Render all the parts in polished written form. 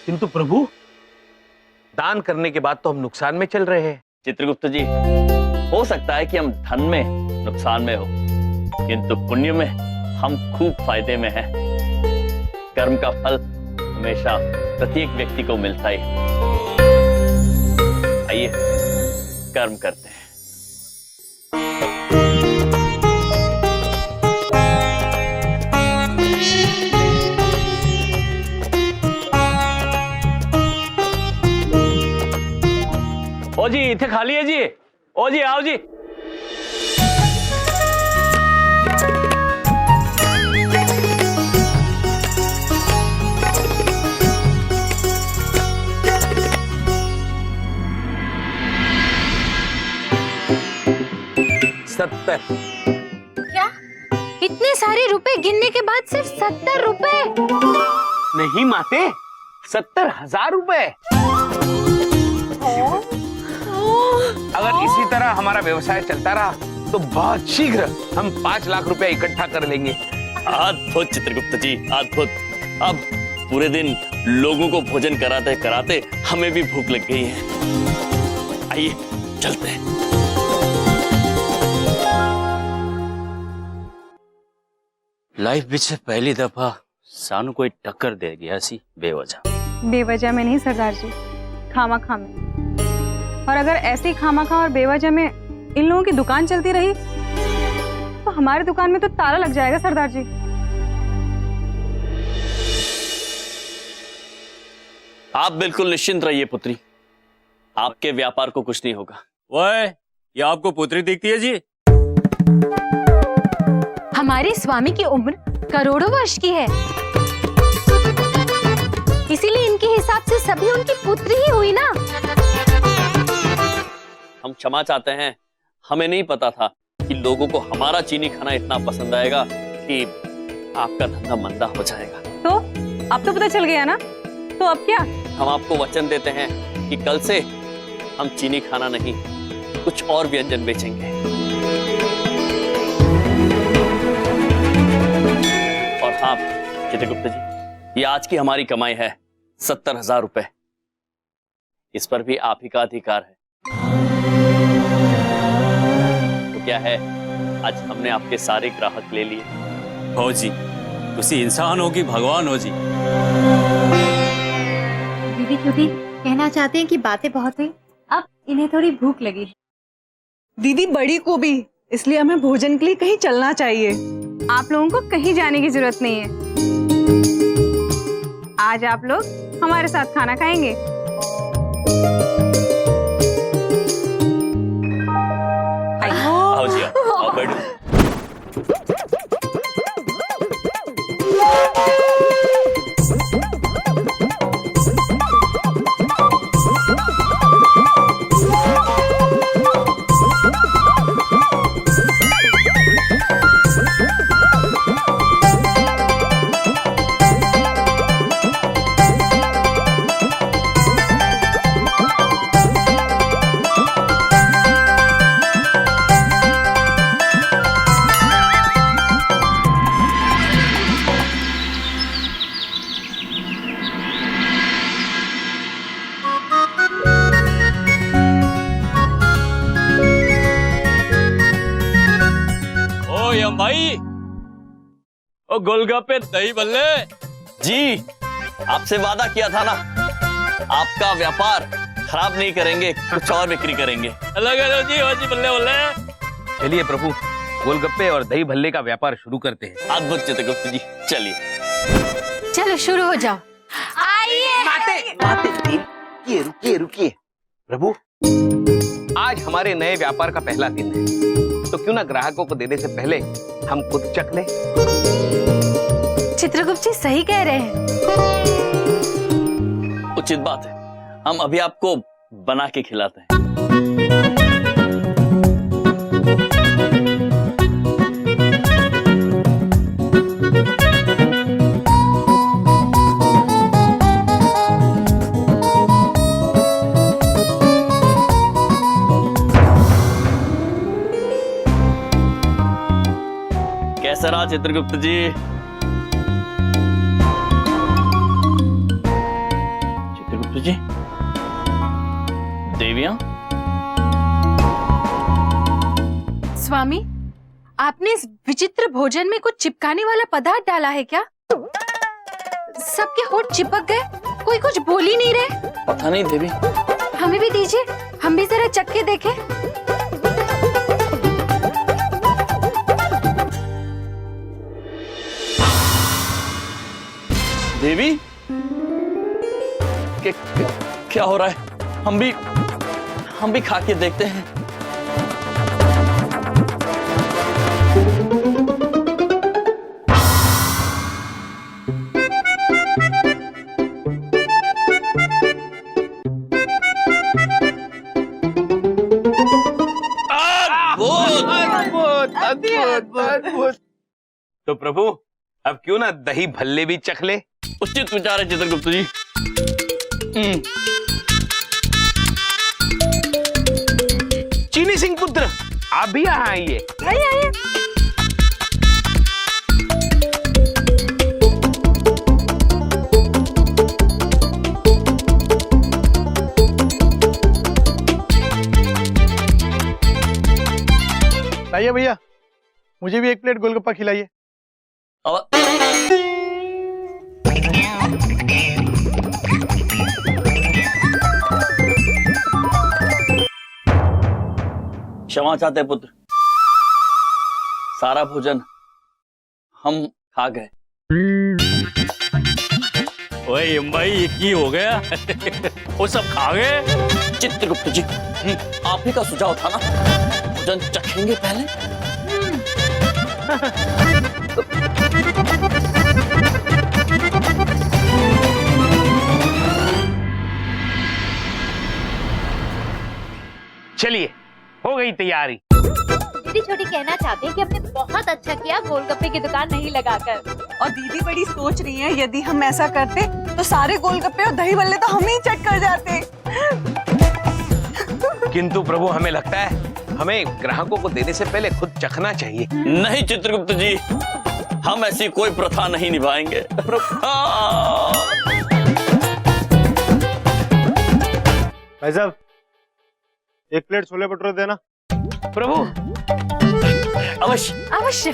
किंतु प्रभु, दान करने के बाद तो हम नुकसान में चल रहे हैं। चित्रगुप्त जी, हो सकता है कि हम धन में नुकसान में हो, किंतु पुण्य में हम खूब फायदे में हैं। कर्म का फल हमेशा प्रत्येक व्यक्ति को मिलता ही। आइए कर्म करते हैं। ओ जी, इथे खाली है जी। ओ जी, आओ जी। सत्तर। क्या? इतने सारे रुपए गिनने के बाद सिर्फ 70 रुपए? नहीं माते, 70,000 रुपए। अगर इसी तरह हमारा व्यवसाय चलता रहा तो बहुत शीघ्र हम 5 लाख रुपए इकट्ठा कर लेंगे। अद्भुत चित्रगुप्त जी, अद्भुत। अब पूरे दिन लोगों को भोजन कराते कराते हमें भी भूख लग गई है। आइए चलते हैं। लाइफ ਵਿੱਚ पहली दफा सानू कोई टक्कर दे गया सी बेवजह। बेवजह में नहीं सरदार जी, खामा में। और अगर ऐसे ही खामा और बेवजह में इन लोगों की दुकान चलती रही तो हमारी दुकान में तो ताला लग जाएगा सरदार जी। आप बिल्कुल निश्चिंत रहिए पुत्री, आपके व्यापार को कुछ नहीं होगा। वह ये आपको पुत्री दिखती है जी? हमारे स्वामी की उम्र करोड़ों वर्ष की है, इसीलिए इनके हिसाब से सभी उनकी पुत्री ही हुई ना। हम क्षमा चाहते हैं, हमें नहीं पता था कि लोगों को हमारा चीनी खाना इतना पसंद आएगा कि आपका धंधा मंदा हो जाएगा। तो अब तो पता चल गया ना, तो अब क्या? हम आपको वचन देते हैं कि कल से हम चीनी खाना नहीं, कुछ और व्यंजन बेचेंगे। और हाँ चित्रगुप्त जी, ये आज की हमारी कमाई है 70,000 रुपए। इस पर भी आप ही का अधिकार है। तो क्या है, आज हमने आपके सारे ग्राहक ले लिए। हो जी, तुसी इंसान हो कि भगवान हो जी। दीदी क्योंकि कहना चाहते हैं कि बातें बहुत हुई, अब इन्हें थोड़ी भूख लगी। दीदी बड़ी को भी, इसलिए हमें भोजन के लिए कहीं चलना चाहिए। आप लोगों को कहीं जाने की जरूरत नहीं है। आज आप लोग हमारे साथ खाना खाएंगे। आओ जी, आओ बैठो। भाई, ओ गोलगप्पे दही बल्ले जी, आपसे वादा किया था ना, आपका व्यापार खराब नहीं करेंगे, कुछ और बिक्री करेंगे। अलग अलग जी, हो जी बल्ले बल्ले। चलिए प्रभु, गोलगप्पे और दही भल्ले का व्यापार शुरू करते हैं। अद्भुत चित्रगुप्त जी, चलिए। चलो शुरू हो जाओ। आइए। रुकिए रुकिए रुकिए। प्रभु, आज हमारे नए व्यापार का पहला दिन है, तो क्यों ना ग्राहकों को देने से पहले हम खुद चख लें। चित्रगुप्त जी सही कह रहे हैं। उचित बात है, हम अभी आपको बना के खिलाते हैं। कैसा रहा चित्रगुप्त जी? चित्रगुप्त जी, देवियां। स्वामी, आपने इस विचित्र भोजन में कुछ चिपकाने वाला पदार्थ डाला है क्या? सबके होंठ चिपक गए, कोई कुछ बोल ही नहीं रहे। पता नहीं देवी। हमें भी दीजिए, हम भी जरा चख के देखें। देवी, क्या हो रहा है? हम भी खा के देखते हैं। अद्भुत। तो प्रभु, अब क्यों ना दही भल्ले भी चख ले। उचित विचार है चित्रगुप्त जी। चीनी सिंह पुत्र, आप भी यहाँ आइए। आइए। लाइए भैया, मुझे भी एक प्लेट गोलगप्पा खिलाइए। क्षमा चाहते पुत्र, सारा भोजन हम खा गए। ओए अम्बाई, ये की हो गया? वो सब खा गए? चित्रगुप्त जी, आप ही का सुझाव था ना, भोजन चखेंगे पहले। चलिए, हो गई तैयारी। दीदी छोटी कहना चाहते हैं कि हमने बहुत अच्छा किया गोलगप्पे की दुकान नहीं लगाकर। और दीदी बड़ी सोच रही है, यदि हम ऐसा करते तो सारे गोलगप्पे और दही बल्ले तो हम ही चट कर जाते। किंतु प्रभु, हमें लगता है हमें ग्राहकों को देने से पहले खुद चखना चाहिए। नहीं चित्रगुप्त जी, हम ऐसी कोई प्रथा नहीं निभाएंगे। भाई साहब, एक प्लेट छोले भटूरे देना। प्रभु, अवश्य। अवश्य।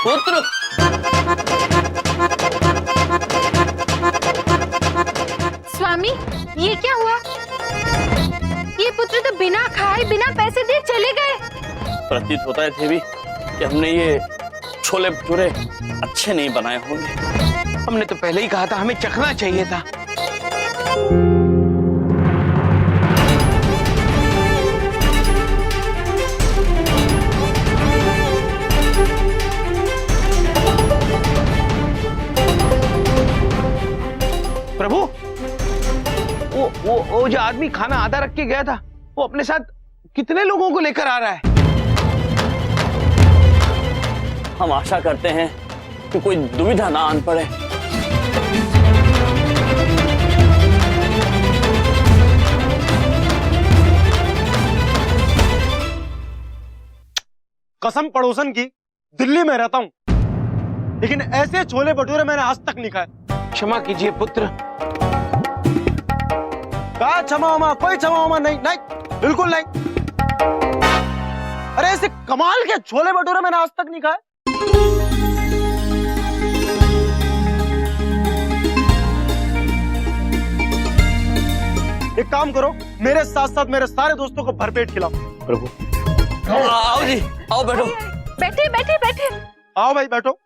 पुत्र, स्वामी, ये क्या हुआ? ये पुत्र तो बिना खाए बिना पैसे दिए चले गए। प्रतीत होता है देवी कि हमने ये छोले भटूरे अच्छे नहीं बनाए होंगे। हमने तो पहले ही कहा था, हमें चखना चाहिए था। प्रभु, वो जो आदमी खाना आधा रख के गया था, वो अपने साथ कितने लोगों को लेकर आ रहा है? हम आशा करते हैं कि कोई दुविधा ना आन पड़े। कसम पड़ोसन की, दिल्ली में रहता हूँ, लेकिन ऐसे छोले भटूरे मैंने आज तक नहीं खाए। क्षमा कीजिए पुत्र। कहा क्षमा वमा, कोई क्षमा वमा नहीं, नहीं, बिल्कुल नहीं। अरे ऐसे कमाल के छोले भटूरे मैंने आज तक नहीं खाए। एक काम करो, मेरे साथ साथ मेरे सारे दोस्तों को भरपेट खिलाओ। प्रभु, आओ जी, आओ बैठो। बैठे बैठे बैठे। आओ भाई बैठो।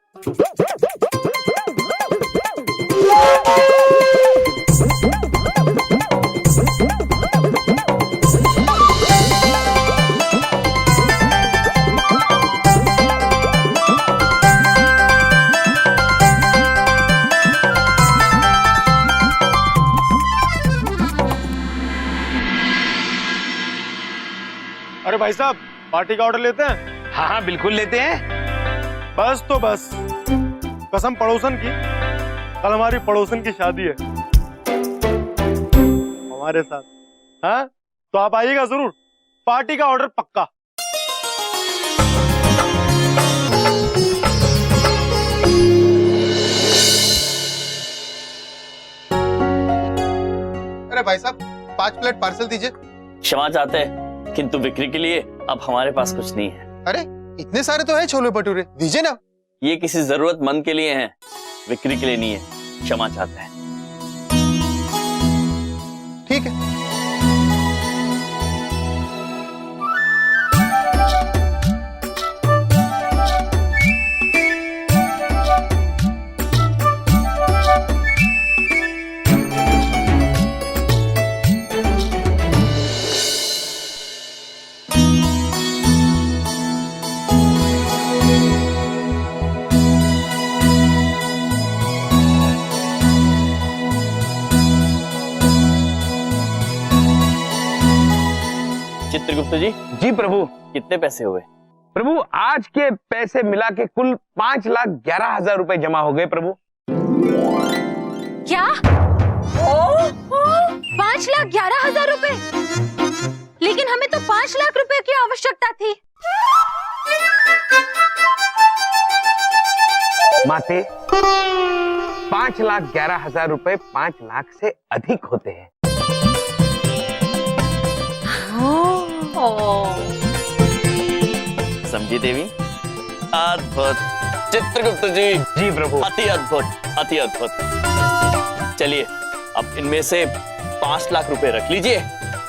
भाई साहब, पार्टी का ऑर्डर लेते हैं? हाँ हाँ बिल्कुल लेते हैं। बस तो बस, कसम पड़ोसन की, कल हमारी पड़ोसन की शादी है हमारे साथ। हाँ तो आप आइएगा जरूर, पार्टी का ऑर्डर पक्का। अरे भाई साहब, 5 प्लेट पार्सल दीजिए। क्षमा चाहते हैं, किंतु बिक्री के लिए अब हमारे पास कुछ नहीं है। अरे इतने सारे तो है छोले भटूरे, दीजिए ना। ये किसी जरूरतमंद के लिए हैं, बिक्री के लिए नहीं है। क्षमा चाहते हैं। ठीक है। चित्रगुप्त जी, जी प्रभु। कितने पैसे हुए? प्रभु आज के पैसे मिला के कुल 5,11,000 रुपए जमा हो गए प्रभु। क्या? 5,11,000 रुपए? लेकिन हमें तो 5 लाख रुपए की आवश्यकता थी। माते, 5,11,000 रुपए 5 लाख से अधिक होते हैं। समझी देवी? अद्भुत चित्रगुप्त जी। जी प्रभु। अति अद्भुत, अति अद्भुत। चलिए अब इनमें से 5 लाख रुपए रख लीजिए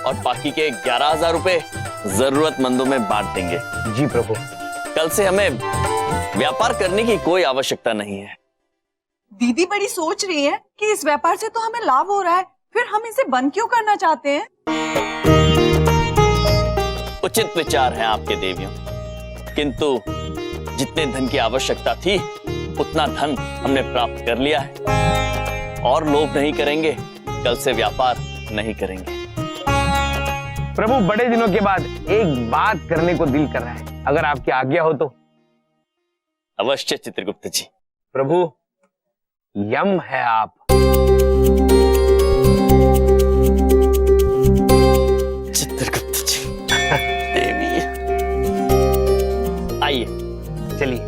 और बाकी के 11,000 रुपए जरूरतमंदों में बांट देंगे। जी प्रभु। कल से हमें व्यापार करने की कोई आवश्यकता नहीं है। दीदी बड़ी सोच रही है कि इस व्यापार से तो हमें लाभ हो रहा है, फिर हम इसे बंद क्यों करना चाहते हैं? उचित विचार हैं आपके देवियों, किंतु जितने धन की आवश्यकता थी उतना धन हमने प्राप्त कर लिया है और लोभ नहीं करेंगे, कल से व्यापार नहीं करेंगे। प्रभु बड़े दिनों के बाद एक बात करने को दिल कर रहा है, अगर आपकी आज्ञा हो तो। अवश्य चित्रगुप्त जी। प्रभु यम है आप। चित्रगुप्त जी। देवी आइए, चलिए।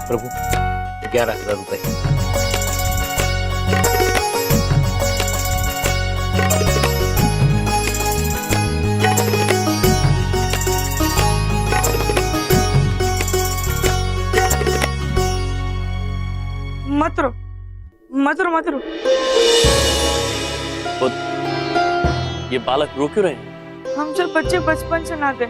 प्रभु 11,000 रुपए। मत रो। ये बालक रो क्यों रहे? हम सब बच्चे बचपन से नाते।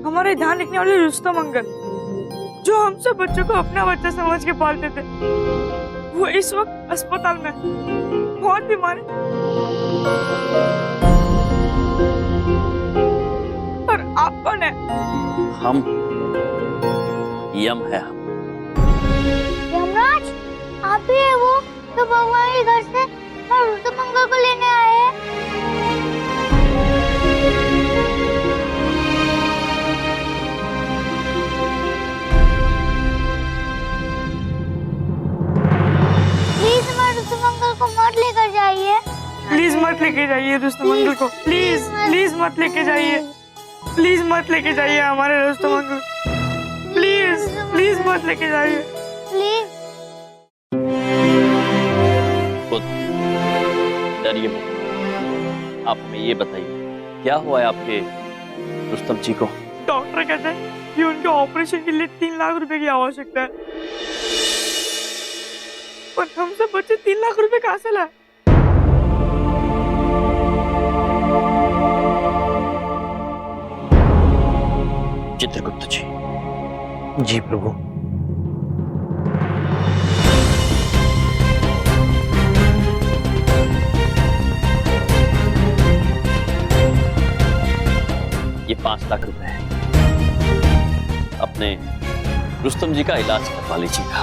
हमारे ध्यान रखने वाले रुस्तम अंकल, जो हम सब बच्चों को अपना बच्चा समझ के पालते थे, वो इस वक्त अस्पताल में बहुत बीमार है। पर आप कौन है? हम यम है। हम यमराज, आप ही है वो तो भगवान के घर से रुस्तम अंकल को लेने आए हैं। प्लीज हमारे रुस्तम अंकल को मत लेकर जाइए। प्लीज मत लेके जाइए रुस्तम अंकल को। प्लीज मत लेके जाइए। प्लीज मत लेके जाइए हमारे रुस्तम अंकल। प्लीज मत लेके जाइए। प्लीज। डरिए मत। आप हमें ये बताइए, क्या हुआ है आपके रुस्तम जी को? डॉक्टर कहते हैं कि उनके ऑपरेशन के लिए 3 लाख रुपए की आवश्यकता है, पर हम सब बच्चे 3 लाख रुपए कहाँ से लाए? चित्रगुप्त जी। जी प्रभु। रुस्तम जी का इलाज करवा लीजिएगा।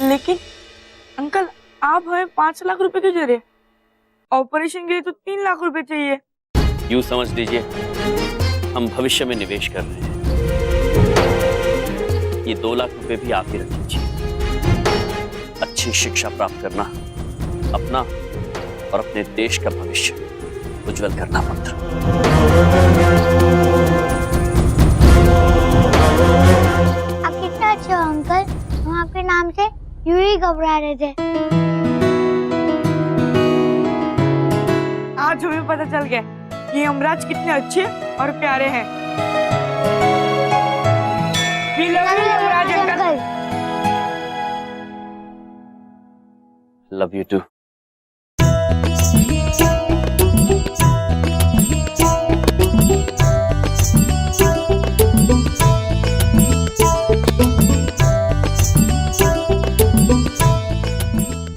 लेकिन अंकल, आप हमें 5 लाख रुपए क्यों दे रहे? ऑपरेशन के लिए तो 3 लाख रुपए चाहिए। यूं समझ लीजिए हम भविष्य में निवेश कर रहे हैं। ये 2 लाख रुपए भी आप ही रख लीजिए। अच्छी शिक्षा प्राप्त करना, अपना और अपने देश का भविष्य उज्जवल करना मंत्र। आप कितना अच्छे हो अंकल, हम आपके नाम से यूं ही घबरा रहे थे। आज हमें पता चल गया कि यमराज कितने अच्छे और प्यारे हैं। We love you, Yamraj uncle. Love you too.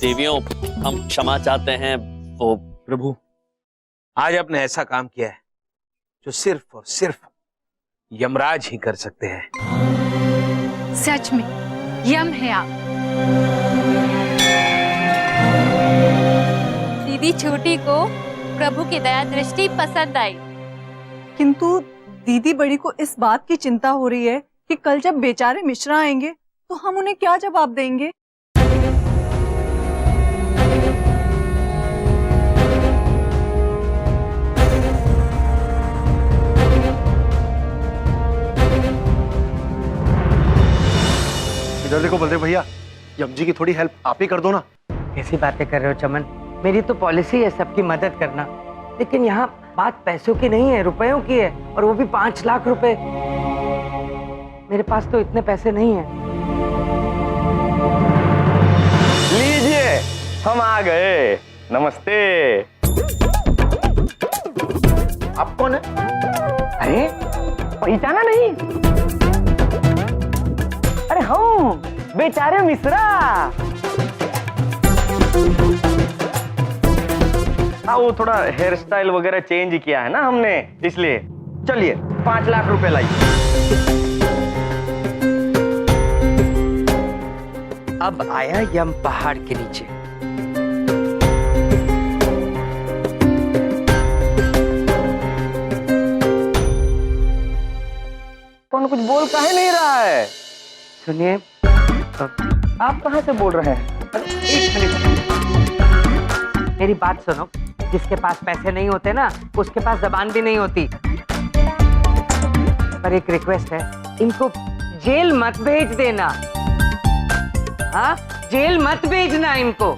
देवियों, हम क्षमा चाहते हैं। वो प्रभु, आज आपने ऐसा काम किया है जो सिर्फ और सिर्फ यमराज ही कर सकते हैं। सच में यम है आप। दीदी छोटी को प्रभु की दया दृष्टि पसंद आई। किंतु दीदी बड़ी को इस बात की चिंता हो रही है कि कल जब बेचारे मिश्रा आएंगे तो हम उन्हें क्या जवाब देंगे। इधर देखो बलदेव भैया, यम जी की थोड़ी हेल्प आप ही कर दो ना। कैसी बातें कर रहे हो चमन? मेरी तो पॉलिसी है सबकी मदद करना, लेकिन यहाँ बात पैसों की नहीं है, रुपयों की है, और वो भी 5 लाख रुपए। मेरे पास तो इतने पैसे नहीं है। लीजिए, हम आ गए। नमस्ते। आप कौन है? अरे पहचाना नहीं? अरे हम बेचारे मिश्रा। हाँ, वो थोड़ा हेयर स्टाइल वगैरह चेंज किया है ना हमने, इसलिए। चलिए 5 लाख रुपए लाइए। अब आया यम पहाड़ के नीचे। कौन कुछ बोल काहे नहीं रहा है? सुनिए, आप कहाँ से बोल रहे हैं? एक मिनट, मेरी बात सुनो। जिसके पास पैसे नहीं होते ना, उसके पास जबान भी नहीं होती। पर एक रिक्वेस्ट है, इनको जेल मत भेज देना। हाँ, जेल मत भेजना इनको।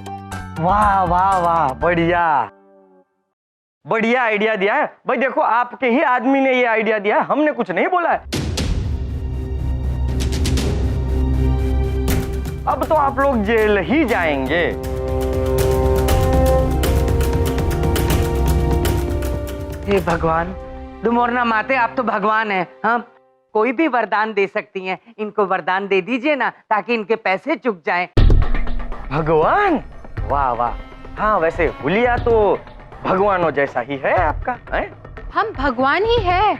वाह वाह वाह, बढ़िया बढ़िया आइडिया दिया है भाई। देखो, आपके ही आदमी ने ये आइडिया दिया है, हमने कुछ नहीं बोला है। अब तो आप लोग जेल ही जाएंगे। हे भगवान, दुमोरना माते, आप तो भगवान हैं। हाँ, कोई भी वरदान दे सकती हैं, इनको वरदान दे दीजिए ना, ताकि इनके पैसे चुक जाएं। भगवान? वाह वाह। हाँ, वैसे हुलिया तो भगवानों जैसा ही है आपका, है? हम भगवान ही है।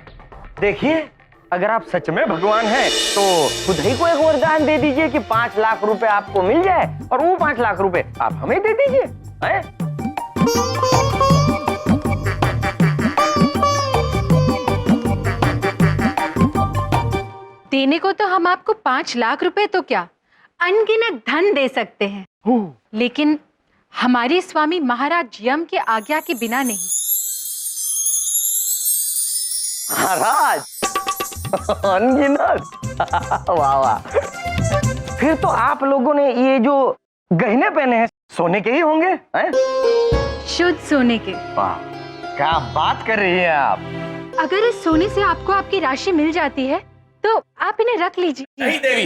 देखिए, अगर आप सच में भगवान हैं, तो खुद ही को एक वरदान दे दीजिए कि 5 लाख रुपए आपको मिल जाए, और वो 5 लाख रुपए आप हमें दे दीजिए, हैं? देने को तो हम आपको 5 लाख रुपए तो क्या, अनगिनत धन दे सकते हैं, लेकिन हमारे स्वामी महाराज यम के आज्ञा के बिना नहीं। महाराज अनगिनत? वाह वाह। फिर तो आप लोगों ने ये जो गहने पहने हैं सोने के ही होंगे, हैं? शुद्ध सोने के। वाह, क्या बात कर रही हैं आप। अगर इस सोने से आपको आपकी राशि मिल जाती है तो आप इन्हें रख लीजिए। नहीं देवी,